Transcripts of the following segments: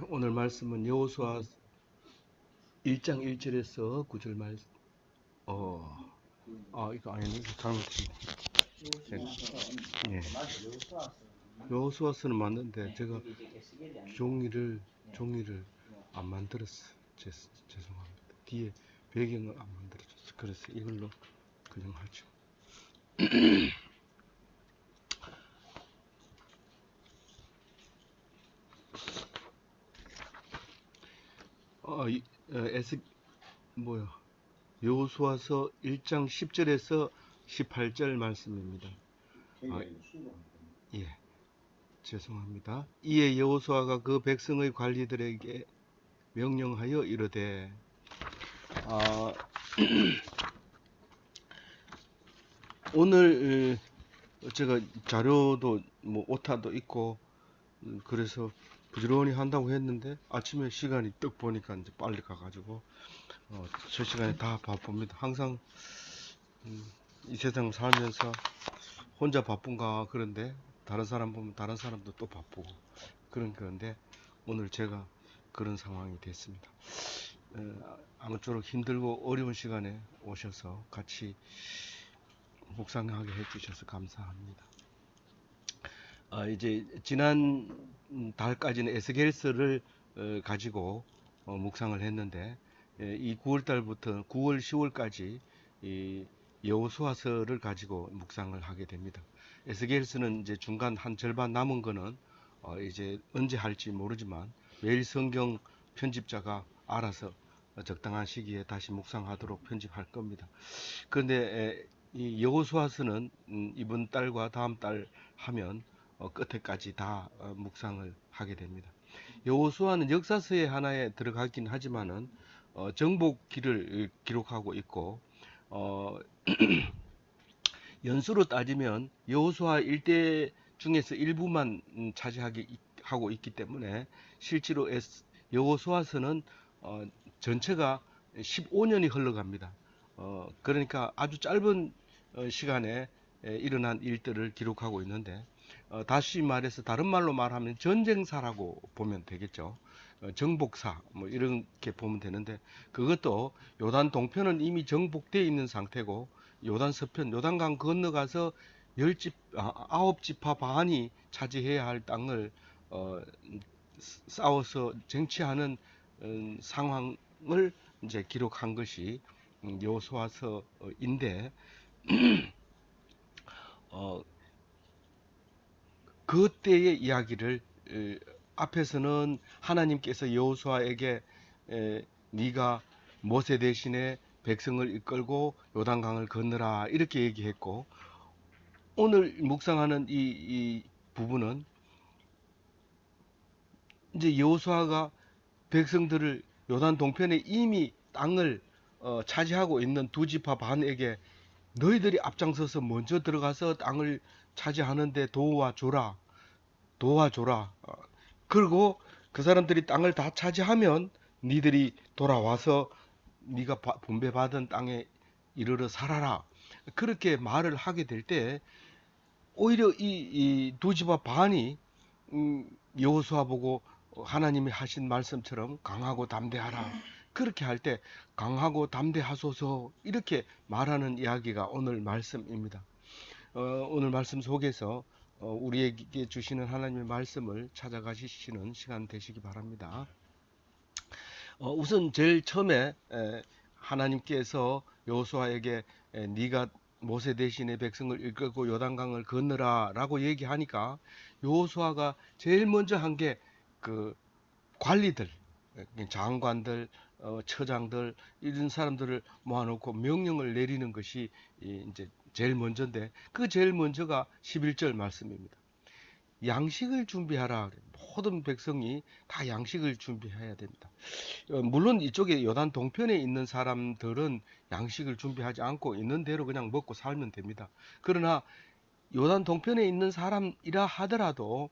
오늘 말씀은 여호수아 1장 1절에서 9절 말씀. 이거 아니네. 잘못했네. 예. 여호수아서는 맞는데 제가 종이를 안 만들었어요. 죄송합니다. 뒤에 배경을 안 만들어줬어요. 그래서 이걸로 그냥 하죠. 여호수아서 1장 10절에서 18절 말씀입니다. 예. 죄송합니다. 이에 여호수아가 그 백성의 관리들에게 명령하여 이르되 오늘 제가 자료도 뭐 오타도 있고 그래서 부지런히 한다고 했는데 아침에 시간이 떡 보니까 이제 빨리 가가지고 저 시간에 다 바쁩니다. 항상 이 세상 살면서 혼자 바쁜가 그런데 다른 사람 보면 다른 사람도 또 바쁘고 그런데 오늘 제가 그런 상황이 됐습니다. 아무쪼록 힘들고 어려운 시간에 오셔서 같이 묵상하게 해주셔서 감사합니다. 이제 지난 달까지는 에스겔서를 가지고 묵상을 했는데 이 9월 달부터 9월 10월까지 이 여호수아서를 가지고 묵상을 하게 됩니다. 에스겔서는 이제 중간 한 절반 남은 거는 이제 언제 할지 모르지만 매일 성경 편집자가 알아서 적당한 시기에 다시 묵상하도록 편집할 겁니다. 그런데 이 여호수아서는 이번 달과 다음 달 하면 끝에까지 다 묵상을 하게 됩니다. 여호수아는 역사서의 하나에 들어가긴 하지만은 정복기를 기록하고 있고 연수로 따지면 여호수아 일대 중에서 일부만 차지하고 있기 때문에 실제로 여호수아서는 전체가 15년이 흘러갑니다. 그러니까 아주 짧은 시간에 일어난 일들을 기록하고 있는데 다시 말해서 다른 말로 말하면 전쟁사라고 보면 되겠죠. 정복사 뭐 이렇게 보면 되는데 그것도 요단 동편은 이미 정복되어 있는 상태고 요단 서편 요단강 건너가서 9지파 반이 차지해야 할 땅을 싸워서 쟁취하는 상황을 이제 기록한 것이 여호수아서인데 그때의 이야기를 앞에서는 하나님께서 여호수아에게 네가 모세 대신에 백성을 이끌고 요단강을 건너라 이렇게 얘기했고 오늘 묵상하는 이 부분은 이제 여호수아가 백성들을 요단 동편에 이미 땅을 차지하고 있는 두 지파 반에게 너희들이 앞장서서 먼저 들어가서 땅을 차지하는데 도와줘라. 그리고 그 사람들이 땅을 다 차지하면 니들이 돌아와서 네가 분배받은 땅에 이르러 살아라. 그렇게 말을 하게 될 때 오히려 이 두 지파 반이 여호수아 보고 하나님이 하신 말씀처럼 강하고 담대하라. 그렇게 할 때 강하고 담대하소서 이렇게 말하는 이야기가 오늘 말씀입니다. 오늘 말씀 속에서 우리에게 주시는 하나님의 말씀을 찾아가시는 시간 되시기 바랍니다. 우선 제일 처음에 하나님께서 여호수아에게 네가 모세 대신에 백성을 이끌고 요단강을 건너라 라고 얘기하니까 여호수아가 제일 먼저 한 게 그 관리들, 장관들, 처장들 이런 사람들을 모아놓고 명령을 내리는 것이 이제 제일 먼저인데 그 제일 먼저가 11절 말씀입니다. 양식을 준비하라. 모든 백성이 다 양식을 준비해야 됩니다. 물론 이쪽에 요단 동편에 있는 사람들은 양식을 준비하지 않고 있는 대로 그냥 먹고 살면 됩니다. 그러나 요단 동편에 있는 사람이라 하더라도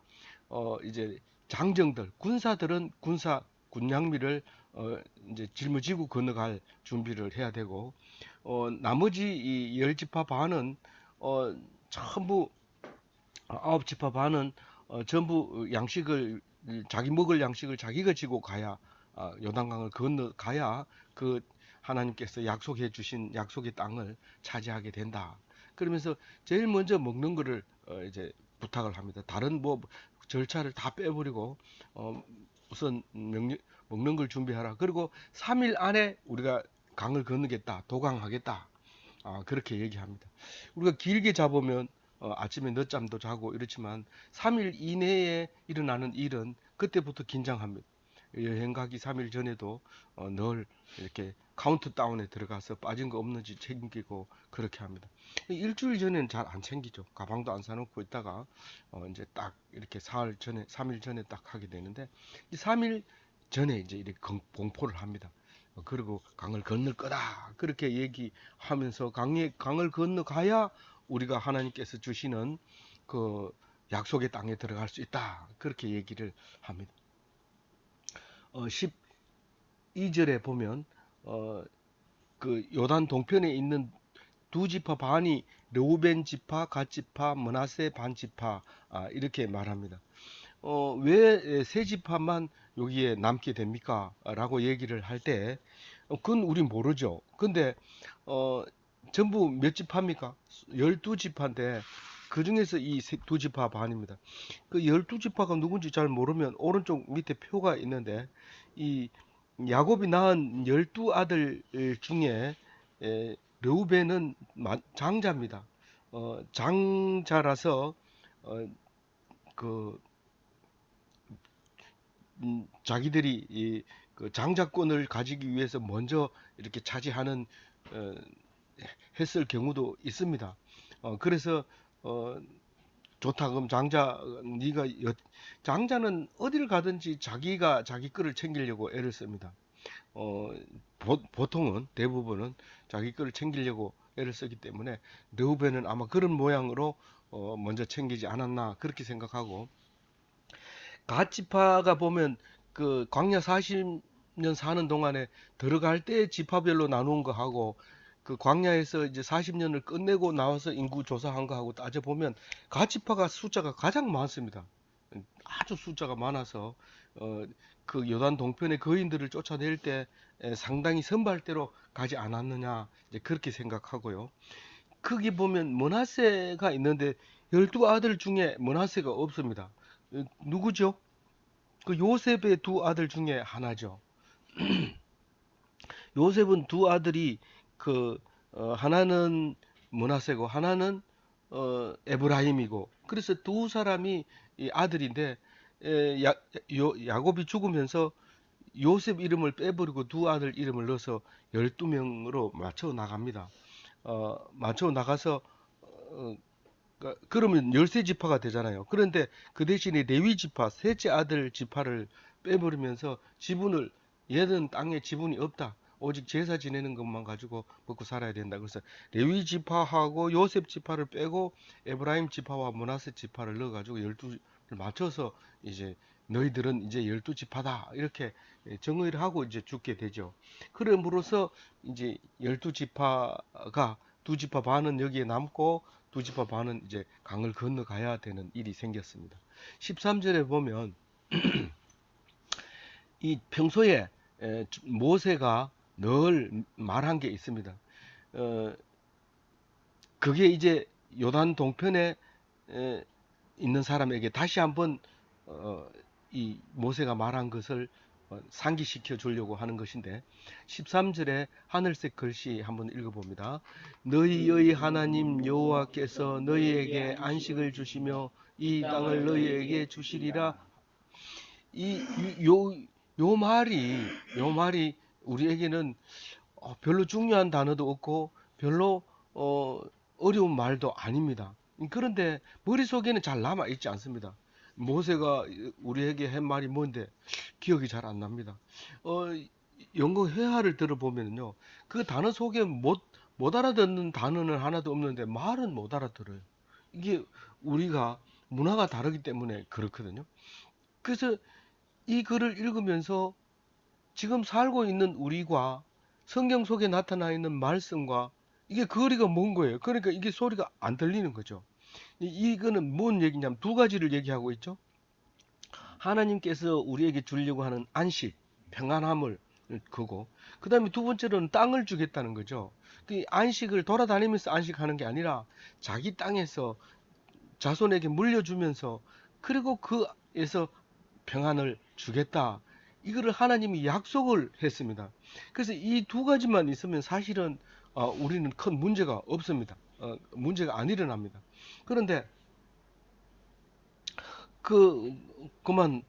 이제 장정들, 군사들은 군량미를 이제 짊어지고 건너갈 준비를 해야 되고 나머지 이 10지파 반은 전부 9지파 반은 전부 양식을 자기 먹을 양식을 자기가 지고 가야 요단강을 건너가야 그 하나님께서 약속해 주신 약속의 땅을 차지하게 된다. 그러면서 제일 먼저 먹는 거를 이제 부탁을 합니다. 다른 뭐 절차를 다 빼버리고 어, 우선 먹는 걸 준비하라. 그리고 3일 안에 우리가 강을 건너겠다, 도강하겠다. 그렇게 얘기합니다. 우리가 길게 잡으면 아침에 늦잠도 자고 이렇지만 3일 이내에 일어나는 일은 그때부터 긴장합니다. 여행 가기 3일 전에도 늘 이렇게 카운트다운에 들어가서 빠진 거 없는지 챙기고 그렇게 합니다. 일주일 전에는 잘 안 챙기죠. 가방도 안 사놓고 있다가 이제 딱 이렇게 사흘 전에, 3일 전에 딱 하게 되는데 이 3일 전에 이제 이렇게 공포를 합니다. 그리고 강을 건널 거다. 그렇게 얘기하면서 강을 건너가야 우리가 하나님께서 주시는 그 약속의 땅에 들어갈 수 있다. 그렇게 얘기를 합니다. 12절에 보면 그 요단 동편에 있는 두 지파 반이 르우벤 지파, 갓 지파, 므낫세 반 지파 이렇게 말합니다. 왜 세 지파만 여기에 남게 됩니까? 라고 얘기를 할 때, 그건 우린 모르죠. 근데, 전부 몇 지파입니까? 12지파인데, 그 중에서 이 두 지파 반입니다. 그 12지파가 누군지 잘 모르면 오른쪽 밑에 표가 있는데, 이 야곱이 낳은 12아들 중에, 르우벤은 장자입니다. 장자라서, 그 자기들이 그 장자권을 가지기 위해서 먼저 이렇게 차지하는 어, 했을 경우도 있습니다. 그래서 어, 좋다 그럼 장자는 어디를 가든지 자기가 자기 거를 챙기려고 애를 씁니다. 어, 보통은 대부분은 자기 거를 챙기려고 애를 쓰기 때문에 르우벤은 아마 그런 모양으로 먼저 챙기지 않았나 그렇게 생각하고 갓지파가 보면 그 광야 40년 사는 동안에 들어갈 때 지파별로 나눈 거 하고 그 광야에서 이제 40년을 끝내고 나와서 인구 조사한 거 하고 따져 보면 갓지파가 숫자가 가장 많습니다. 아주 숫자가 많아서 어, 그 요단 동편의 거인들을 쫓아낼 때 상당히 선발대로 가지 않았느냐 이제 그렇게 생각하고요. 거기 보면 므낫세가 있는데 12아들 중에 므낫세가 없습니다. 누구죠? 그 요셉의 두 아들 중에 하나죠. 요셉은 두 아들이 그 하나는 므낫세고 하나는 에브라임이고 그래서 두 사람이 이 아들인데 야곱이 죽으면서 요셉 이름을 빼버리고 두 아들 이름을 넣어서 12명으로 맞춰 나갑니다. 맞춰 나가서 그러면 13지파가 되잖아요. 그런데 그 대신에 레위 지파, 셋째 아들 지파를 빼버리면서 지분을 얘는 땅에 지분이 없다. 오직 제사 지내는 것만 가지고 먹고 살아야 된다. 그래서 레위 지파하고 요셉 지파를 빼고 에브라임 지파와 므낫세 지파를 넣어가지고 12를 맞춰서 이제 너희들은 이제 12지파다. 이렇게 정의를 하고 이제 죽게 되죠. 그럼으로써 이제 12지파가 두 지파 반은 여기에 남고 두 지파 반은 이제 강을 건너가야 되는 일이 생겼습니다. 13절에 보면 이 평소에 모세가 늘 말한 게 있습니다. 어, 그게 이제 요단 동편에 있는 사람에게 다시 한번 어, 이 모세가 말한 것을 상기시켜 주려고 하는 것인데 13절에 하늘색 글씨 한번 읽어봅니다. 너희의 하나님 여호와께서 너희에게 안식을 주시며 이 땅을 너희에게 주시리라. 이 요 말이 우리에게는 별로 중요한 단어도 없고 별로 어려운 말도 아닙니다. 그런데 머릿속에는 잘 남아 있지 않습니다. 모세가 우리에게 한 말이 뭔데 기억이 잘 안 납니다. 어, 영어 회화를 들어보면요. 그 단어 속에 못 알아듣는 단어는 하나도 없는데 말은 못 알아들어요. 이게 우리가 문화가 다르기 때문에 그렇거든요. 그래서 이 글을 읽으면서 지금 살고 있는 우리가 성경 속에 나타나 있는 말씀과 이게 거리가 먼 거예요. 그러니까 이게 소리가 안 들리는 거죠. 이거는 뭔 얘기냐면 두 가지를 얘기하고 있죠. 하나님께서 우리에게 주려고 하는 안식, 평안함을 거고, 그 다음에 두 번째로는 땅을 주겠다는 거죠. 그 안식을 돌아다니면서 안식하는 게 아니라 자기 땅에서 자손에게 물려주면서, 그리고 그에서 평안을 주겠다. 이거를 하나님이 약속을 했습니다. 그래서 이 두 가지만 있으면 사실은 우리는 큰 문제가 없습니다. 문제가 안 일어납니다. 그런데 그만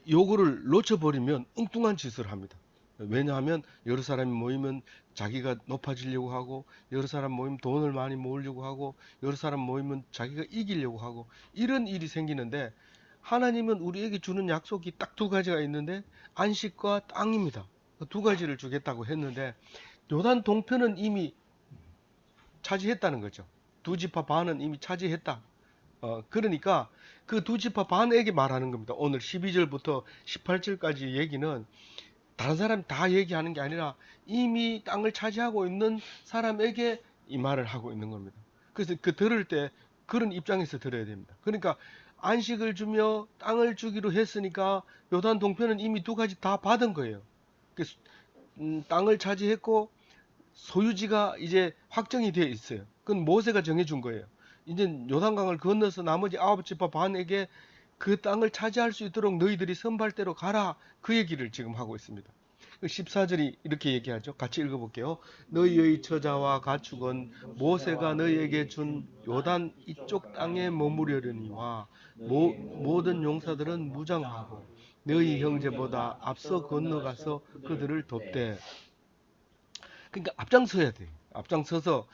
요거를 놓쳐버리면 엉뚱한 짓을 합니다. 왜냐하면 여러 사람이 모이면 자기가 높아지려고 하고, 여러 사람 모이면 돈을 많이 모으려고 하고, 여러 사람 모이면 자기가 이기려고 하고, 이런 일이 생기는데, 하나님은 우리에게 주는 약속이 딱 두 가지가 있는데, 안식과 땅입니다. 두 가지를 주겠다고 했는데, 요단 동편은 이미 차지했다는 거죠. 두 지파 반은 이미 차지했다. 그러니까 그 두 지파 반에게 말하는 겁니다. 오늘 12절부터 18절까지 얘기는 다른 사람 다 얘기하는 게 아니라 이미 땅을 차지하고 있는 사람에게 이 말을 하고 있는 겁니다. 그래서 들을 때 그런 입장에서 들어야 됩니다. 그러니까 안식을 주며 땅을 주기로 했으니까 요단 동편은 이미 두 가지 다 받은 거예요. 그래서 땅을 차지했고 소유지가 이제 확정이 되어 있어요. 그건 모세가 정해준 거예요. 이제 요단강을 건너서 나머지 아홉 지파 반에게 그 땅을 차지할 수 있도록 너희들이 선발대로 가라. 그 얘기를 지금 하고 있습니다. 14절이 이렇게 얘기하죠. 같이 읽어볼게요. 너희의 처자와 가축은 모세가 너희에게 준 요단 이쪽 땅에 머무르려니와 모든 용사들은 무장하고 너희 형제보다 앞서 건너가서 그들을 돕되. 그러니까 앞장서야 돼. 앞장서서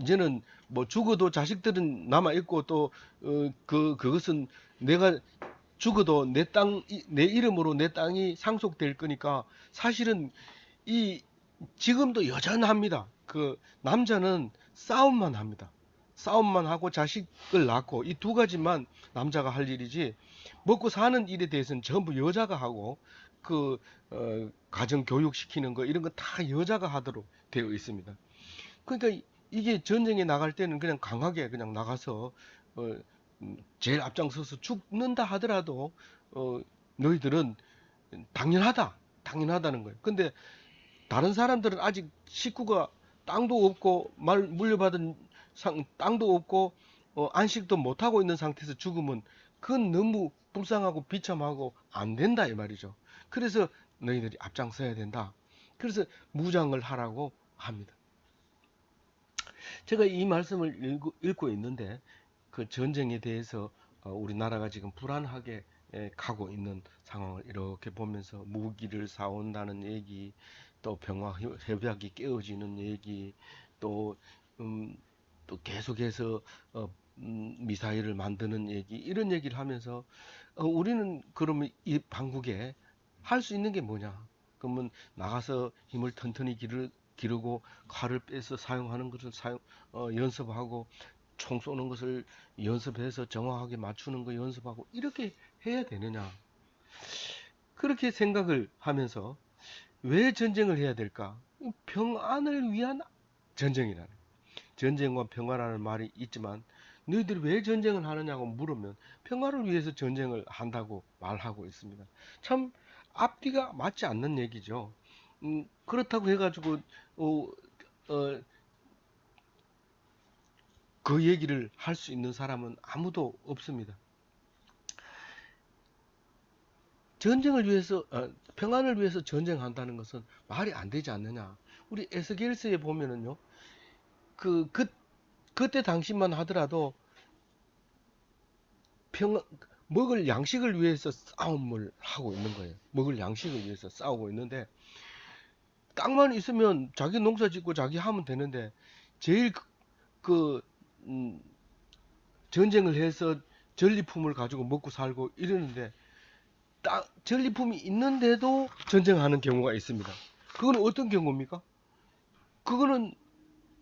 이제는 뭐 죽어도 자식들은 남아 있고 또 그것은 내가 죽어도 내 이름으로 내 땅이 상속될 거니까 사실은 이 지금도 여전합니다. 그 남자는 싸움만 합니다. 싸움만 하고 자식을 낳고 이 두 가지만 남자가 할 일이지 먹고 사는 일에 대해서는 전부 여자가 하고 그 가정 교육 시키는 거 이런 거 다 여자가 하도록 되어 있습니다. 그러니까 이게 전쟁에 나갈 때는 그냥 강하게 그냥 나가서 제일 앞장서서 죽는다 하더라도 너희들은 당연하다는 거예요. 근데 다른 사람들은 아직 식구가 땅도 없고 말 물려받은 땅도 없고 안식도 못 하고 있는 상태에서 죽으면 그건 너무 불쌍하고 비참하고 안 된다 이 말이죠. 그래서 너희들이 앞장서야 된다. 그래서 무장을 하라고 합니다. 제가 이 말씀을 읽고 있는데 그 전쟁에 대해서 우리나라가 지금 불안하게 가고 있는 상황을 이렇게 보면서 무기를 사온다는 얘기, 또 평화 협약이 깨어지는 얘기, 또, 또 계속해서 미사일을 만드는 얘기, 이런 얘기를 하면서 우리는 그러면 이 방국에 할 수 있는 게 뭐냐? 그러면 나가서 힘을 튼튼히 기르고 칼을 빼서 사용하는 것을 연습하고 총 쏘는 것을 연습해서 정확하게 맞추는 거 연습하고 이렇게 해야 되느냐? 그렇게 생각을 하면서 왜 전쟁을 해야 될까? 평안을 위한 전쟁이라는. 전쟁과 평화라는 말이 있지만 너희들이 왜 전쟁을 하느냐고 물으면 평화를 위해서 전쟁을 한다고 말하고 있습니다. 참 앞뒤가 맞지 않는 얘기죠. 그렇다고 해가지고 어, 어, 그 얘기를 할 수 있는 사람은 아무도 없습니다. 전쟁을 위해서 평안을 위해서 전쟁한다는 것은 말이 안 되지 않느냐. 우리 에스겔서에 보면은요. 그, 그 그때 당시만 하더라도 먹을 양식을 위해서 싸움을 하고 있는 거예요. 먹을 양식을 위해서 싸우고 있는데 땅만 있으면 자기 농사 짓고 자기 하면 되는데 제일 그 전쟁을 해서 전리품을 가지고 먹고 살고 이러는데 전리품이 있는데도 전쟁하는 경우가 있습니다. 그거는 어떤 경우입니까? 그거는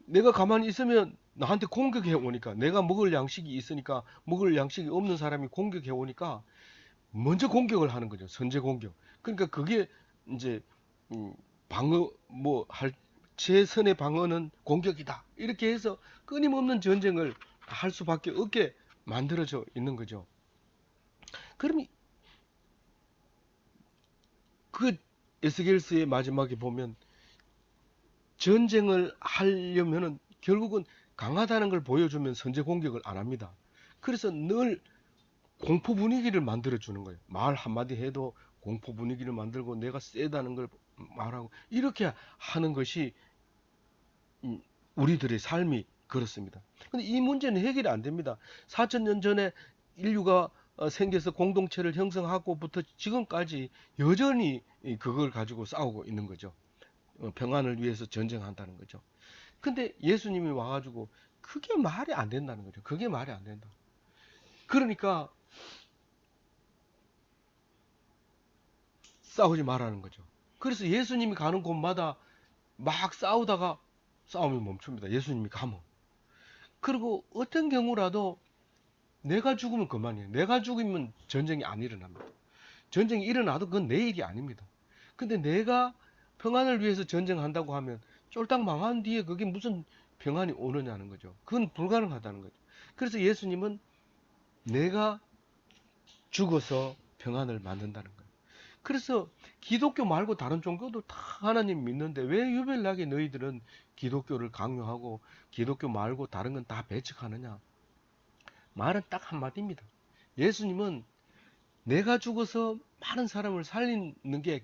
내가 가만히 있으면 나한테 공격해 오니까 내가 먹을 양식이 있으니까 먹을 양식이 없는 사람이 공격해 오니까 먼저 공격을 하는 거죠. 선제 공격. 그러니까 그게 이제 방어 할 최선의 방어는 공격이다. 이렇게 해서 끊임없는 전쟁을 할 수밖에 없게 만들어져 있는 거죠. 그러면 그 에스겔서의 마지막에 보면 전쟁을 하려면은 결국은 강하다는 걸 보여주면 선제 공격을 안 합니다. 그래서 늘 공포 분위기를 만들어 주는 거예요. 말 한마디 해도 공포 분위기를 만들고 내가 세다는 걸 말하고 이렇게 하는 것이 우리들의 삶이 그렇습니다. 근데 이 문제는 해결이 안 됩니다. 4,000년 전에 인류가 생겨서 공동체를 형성하고부터 지금까지 여전히 그걸 가지고 싸우고 있는 거죠. 평안을 위해서 전쟁한다는 거죠. 근데 예수님이 와가지고 그게 말이 안 된다는 거죠. 그게 말이 안 된다. 그러니까 싸우지 말라는 거죠. 그래서 예수님이 가는 곳마다 막 싸우다가 싸움이 멈춥니다. 예수님이 가면. 그리고 어떤 경우라도 내가 죽으면 그만이에요. 내가 죽으면 전쟁이 안 일어납니다. 전쟁이 일어나도 그건 내 일이 아닙니다. 근데 내가 평안을 위해서 전쟁한다고 하면 쫄딱 망한 뒤에 그게 무슨 평안이 오느냐는 거죠. 그건 불가능하다는 거죠. 그래서 예수님은 내가 죽어서 평안을 만든다는 거예요. 그래서 기독교 말고 다른 종교도 다 하나님 믿는데 왜 유별나게 너희들은 기독교를 강요하고 기독교 말고 다른 건 다 배척하느냐? 말은 딱 한마디입니다. 예수님은 내가 죽어서 많은 사람을 살리는 게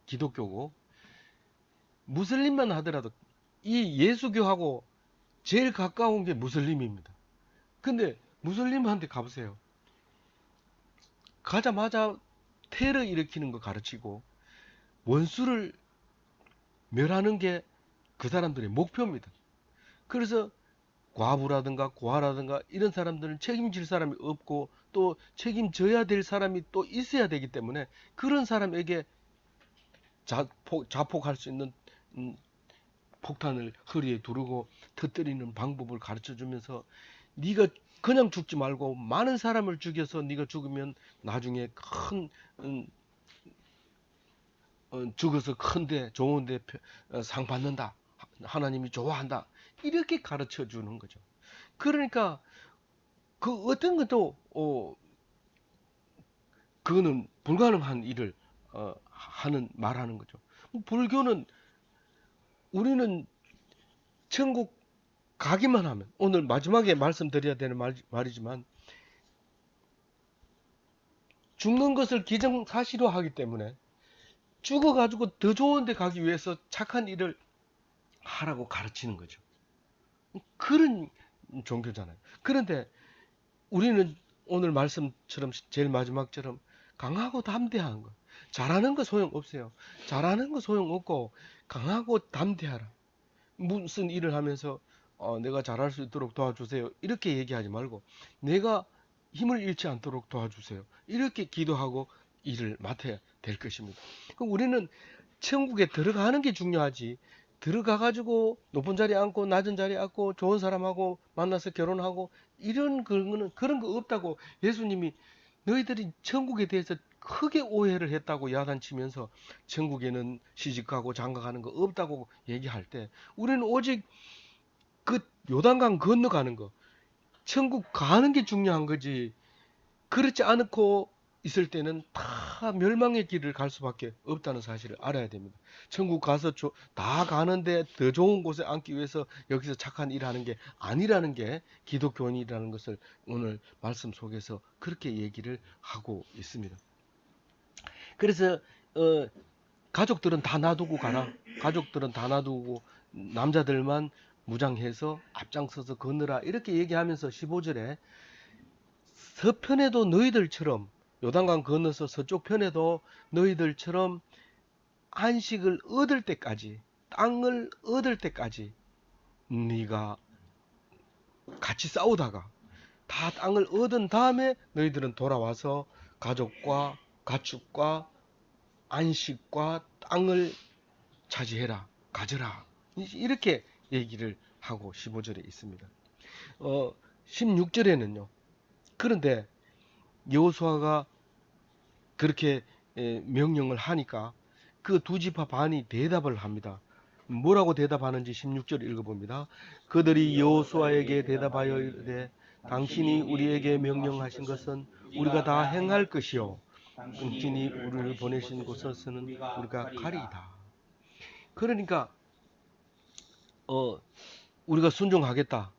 기독교고 무슬림만 하더라도 이 예수교하고 제일 가까운 게 무슬림입니다. 근데 무슬림한테 가보세요. 가자마자 테러 일으키는 거 가르치고 원수를 멸하는 게 그 사람들의 목표입니다. 그래서 과부라든가 고아라든가 이런 사람들은 책임질 사람이 없고 또 책임져야 될 사람이 또 있어야 되기 때문에 그런 사람에게 자폭할 수 있는 폭탄을 허리에 두르고 터뜨리는 방법을 가르쳐 주면서 네가 그냥 죽지 말고 많은 사람을 죽여서 네가 죽으면 나중에 큰 죽어서 큰데 좋은데 상 받는다. 하나님이 좋아한다. 이렇게 가르쳐 주는 거죠. 그러니까 그 어떤 것도 그거는 불가능한 일을 하는 말하는 거죠. 불교는 우리는 천국 가기만 하면 오늘 마지막에 말씀드려야 되는 말이지만 죽는 것을 기정사실화하기 때문에 죽어가지고 더 좋은 데 가기 위해서 착한 일을 하라고 가르치는 거죠. 그런 종교잖아요. 그런데 우리는 오늘 말씀처럼 제일 마지막처럼 강하고 담대한 거. 잘하는 거 소용없어요. 잘하는 거 소용없고 강하고 담대하라. 무슨 일을 하면서 내가 잘할 수 있도록 도와주세요. 이렇게 얘기하지 말고 내가 힘을 잃지 않도록 도와주세요. 이렇게 기도하고 일을 맡아야 될 것입니다. 그럼 우리는 천국에 들어가는 게 중요하지. 들어가 가지고 높은 자리에 앉고 낮은 자리에 앉고 좋은 사람하고 만나서 결혼하고 이런 그런 거 없다고 예수님이 너희들이 천국에 대해서 크게 오해를 했다고 야단치면서 천국에는 시집가고 장가가는 거 없다고 얘기할 때 우리는 오직 그 요단강 건너가는 거 천국 가는 게 중요한 거지 그렇지 않고 있을 때는 다 멸망의 길을 갈 수밖에 없다는 사실을 알아야 됩니다. 천국 가서 다 가는데 더 좋은 곳에 앉기 위해서 여기서 착한 일을 하는 게 아니라는 게 기독교인이라는 것을 오늘 말씀 속에서 그렇게 얘기를 하고 있습니다. 그래서 가족들은 다 놔두고 가라. 가족들은 다 놔두고 남자들만 무장해서 앞장서서 건너라. 이렇게 얘기하면서 15절에 서편에도 너희들처럼 요단강 건너서 서쪽 편에도 너희들처럼 안식을 얻을 때까지 땅을 얻을 때까지 네가 같이 싸우다가 다 땅을 얻은 다음에 너희들은 돌아와서 가족과 가축과 안식과 땅을 차지해라 가져라 이렇게 얘기를 하고 15절에 있습니다. 16절에는요. 그런데 여호수아가 그렇게 명령을 하니까 그 두 지파 반이 대답을 합니다. 뭐라고 대답하는지 16절 읽어봅니다. 그들이 여호수아에게 대답하여 이르되 당신이 우리에게 명령하신 것은 우리가 다 행할 것이요 당신이 우리를 보내신 곳에서는 우리가 가리이다. 그러니까 우리가 순종하겠다.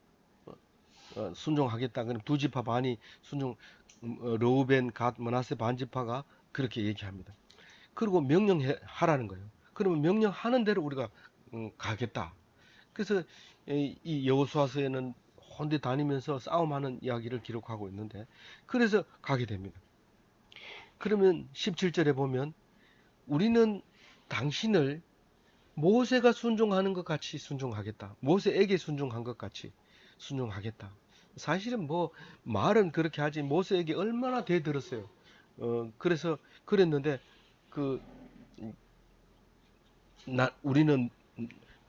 순종하겠다. 그럼 두 지파 반이 순종, 르우벤, 갓, 므낫세 반지파가 그렇게 얘기합니다. 그리고 명령하라는 거예요. 그러면 명령하는 대로 우리가 가겠다. 그래서 이 여호수아서에는 혼자 다니면서 싸움하는 이야기를 기록하고 있는데, 그래서 가게 됩니다. 그러면 17절에 보면 우리는 당신을 모세가 순종하는 것 같이 순종하겠다. 모세에게 순종한 것 같이 순종하겠다. 사실은 뭐 말은 그렇게 하지 모세에게 얼마나 대들었어요. 그래서 그랬는데 그 우리는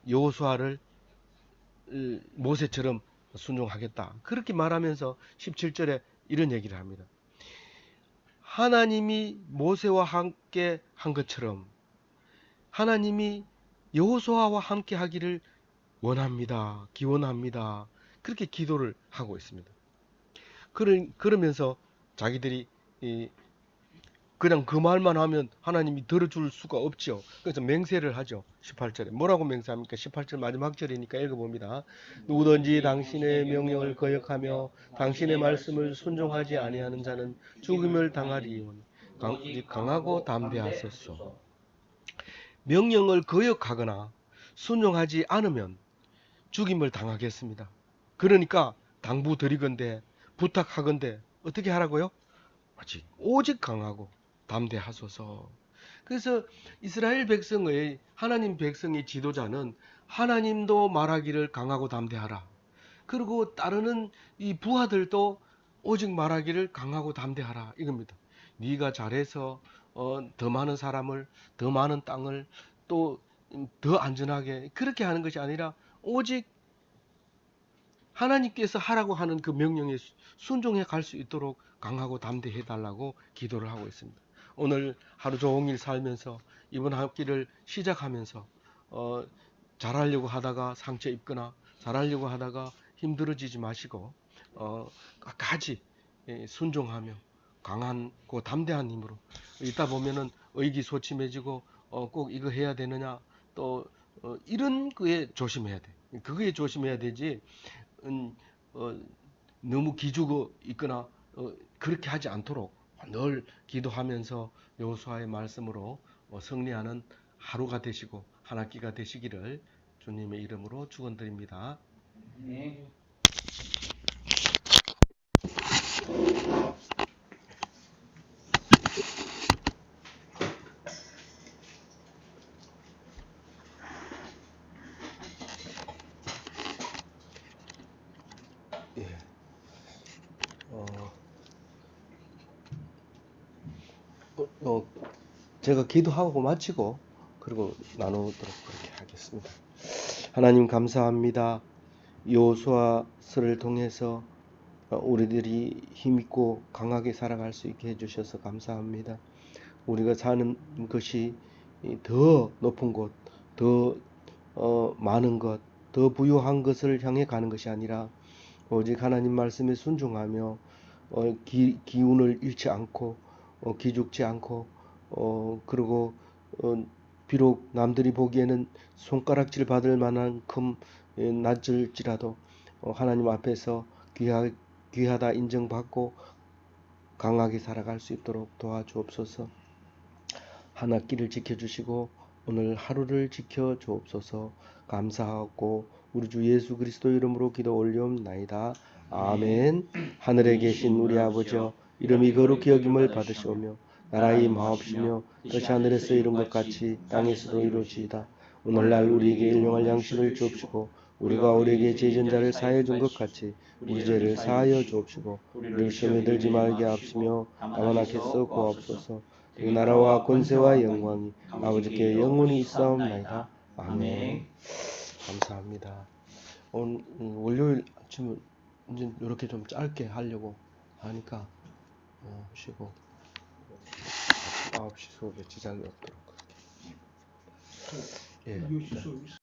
여호수아를 모세처럼 순종하겠다. 그렇게 말하면서 17절에 이런 얘기를 합니다. 하나님이 모세와 함께 한 것처럼 하나님이 여호수아와 함께 하기를 원합니다. 기원합니다. 그렇게 기도를 하고 있습니다. 그러면서 자기들이 그냥 그 말만 하면 하나님이 들어줄 수가 없죠. 그래서 맹세를 하죠. 18절에. 뭐라고 맹세합니까? 18절 마지막 절이니까 읽어봅니다. 누구든지 당신의 명령을 거역하며 당신의 말씀을 순종하지 아니하는 자는 죽음을 당하리오니 강하고 담대하소서. 명령을 거역하거나 순종하지 않으면 죽임을 당하겠습니다. 그러니까 당부드리건대 부탁하건대 어떻게 하라고요? 오직 강하고 담대하소서. 그래서 이스라엘 백성의 하나님 백성의 지도자는 하나님도 말하기를 강하고 담대하라. 그리고 따르는 이 부하들도 오직 말하기를 강하고 담대하라 이겁니다. 네가 잘해서 더 많은 사람을 더 많은 땅을 또 더 안전하게 그렇게 하는 것이 아니라 오직 하나님께서 하라고 하는 그 명령에 순종해 갈 수 있도록 강하고 담대해 달라고 기도를 하고 있습니다. 오늘 하루 종일 살면서 이번 학기를 시작하면서 잘하려고 하다가 상처 입거나 잘하려고 하다가 힘들어지지 마시고 끝까지 순종하며 강한 그 담대한 힘으로 있다 보면은 의기소침해지고 꼭 이거 해야 되느냐 또 이런 거에 조심해야 돼. 그거에 조심해야 되지. 음, 어, 너무 기죽어 있거나 그렇게 하지 않도록 늘 기도하면서 여호수아의 말씀으로 승리하는 하루가 되시고 한 학기가 되시기를 주님의 이름으로 축원드립니다. 네. 예. 제가 기도하고 마치고 그리고 나누도록 그렇게 하겠습니다. 하나님 감사합니다. 여호수아서를 통해서 우리들이 힘있고 강하게 살아갈 수 있게 해주셔서 감사합니다. 우리가 사는 것이 더 높은 곳, 더 많은 것, 더 부유한 것을 향해 가는 것이 아니라 오직 하나님 말씀에 순종하며 기운을 잃지 않고 기죽지 않고 그리고 비록 남들이 보기에는 손가락질 받을 만한큼 낮을지라도 하나님 앞에서 귀하다 인정받고 강하게 살아갈 수 있도록 도와주옵소서. 한 학기를 지켜주시고 오늘 하루를 지켜주옵소서. 감사하고 우리 주 예수 그리스도 이름으로 기도 올리옵나이다. 아멘. 하늘에 계신 우리 아버지여 이름이 거룩히 여김을 받으시오며 나라의 임하옵시며 뜻이 하늘에서 이룬 것 같이 땅에서도 이루어지이다. 오늘날 우리에게 일용할 양식을 주옵시고 우리가 우리에게 죄진 자를 사하여 준 것 같이 우리 죄를 사하여 주옵시고 우리를 시험에 들지 말게 하옵시며 다만 악에서 구하옵소서. 그 나라와 권세와 영광이 아버지께 영원히 있사옵나이다. 아멘. 감사합니다. 오늘 월요일 아침은 이제 이렇게 좀 짧게 하려고 하니까 쉬고 9시 수업에 지장이 없도록 그렇게. 예.